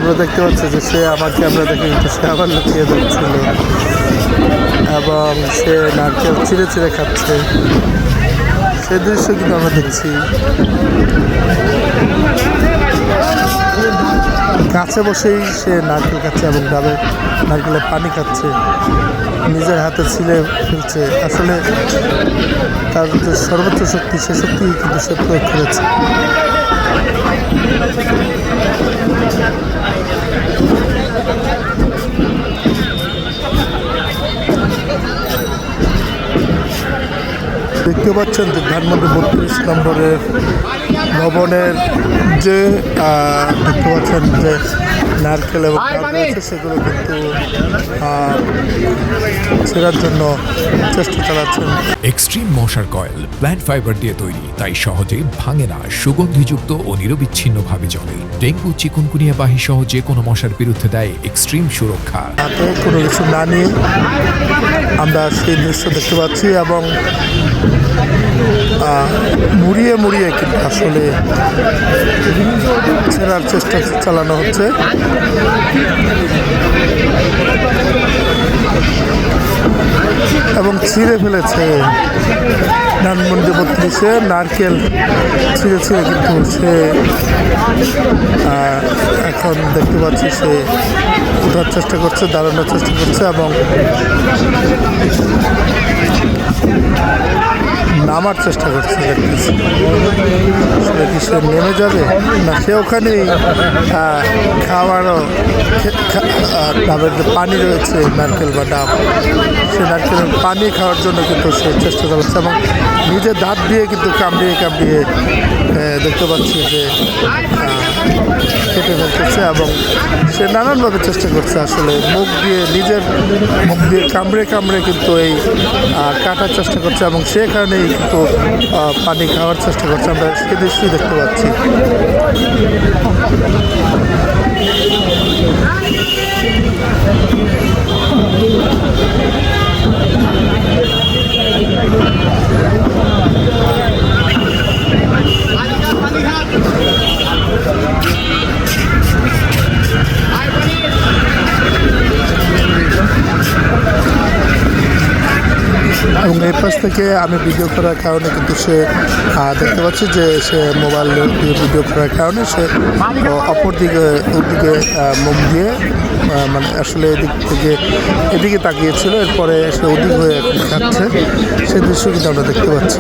আমরা দেখতে পাচ্ছি যে সে আমার ক্যামেরা দেখে কিন্তু সে আবার লুকিয়ে যাচ্ছিল এবং সে নারকেল চিড়ে চিড়ে খাচ্ছে, সে দৃশ্য কিন্তু আমরা দেখছি। গাছে বসেই সে নারকেল খাচ্ছে এবং ডাবে নারকেলের পানি খাচ্ছে, নিজের হাতে ছিলে ফেলছে। আসলে তার যে সর্বোচ্চ শক্তি, সে শক্তি কিন্তু সে প্রয়োগ করেছে। দেখতে পাচ্ছেন যে ধানমন্ডি 32 নম্বরের ভবনের যে দেখতে পাচ্ছেন যে নারকেল এবং রয়েছে সেগুলো কিন্তু ছেড়ার জন্য চেষ্টা চালাচ্ছেন। এক্সট্রিম মশার কয়েল প্ল্যান্ট ফাইবার দিয়ে তৈরি, তাই সহজে ভাঙে না, সুগন্ধিযুক্ত ও নিরবিচ্ছিন্নভাবে জ্বলে। ডেঙ্গু, চিকুনগুনিয়া বাহি সহ যে কোনো মশার বিরুদ্ধে দেয় এক্সট্রিম সুরক্ষা। হাতে কোনো কিছু না নিয়ে আমরা সেই দৃশ্য দেখতে পাচ্ছি এবং মুড়িয়ে মুড়িয়ে কিন্তু আসলে ছেড়ার চেষ্টা চালানো হচ্ছে। এবং ছিঁড়ে ফেলেছে ধানমন্ডি 32-এ নারকেল ছিঁড়ে ছিঁড়ে কিন্তু সে এখন দেখতে পাচ্ছি সে ওঠার চেষ্টা করছে, দাঁড়ানোর চেষ্টা করছে এবং নামার চেষ্টা করছে। দেখতেছি সে কি সে নেমে যাবে না সে ওখানেই খাওয়ারও ডাবের যে পানি রয়েছে নারকেল বা ডাব, সে নারকেলের পানি খাওয়ার জন্য কিন্তু সে চেষ্টা চালাচ্ছে এবং নিজের দাঁত দিয়ে কিন্তু কামড়িয়ে কামড়িয়ে দেখতে পাচ্ছি যে কেটে ফেলতেছে এবং সে নানানভাবে চেষ্টা করছে আসলে মুখ দিয়ে, নিজের মুখ দিয়ে কামড়ে কামড়ে কিন্তু এই কাটার চেষ্টা করছে এবং সে কারণেই কিন্তু পানি খাওয়ার চেষ্টা করছে। আমরা সে দৃশ্যই দেখতে পাচ্ছি। এবং এই পাশ থেকে আমি ভিডিও করার কারণে কিন্তু সে দেখতে পাচ্ছি যে সে মোবাইল দিয়ে ভিডিও করার কারণে সে অপর দিকে ওদিকে মুখ দিয়ে মানে আসলে এদিক থেকে এদিকে তাকিয়েছিল, এরপরে সে ওদিক হয়ে খাচ্ছে, সে দৃশ্য কিন্তু আমরা দেখতে পাচ্ছি।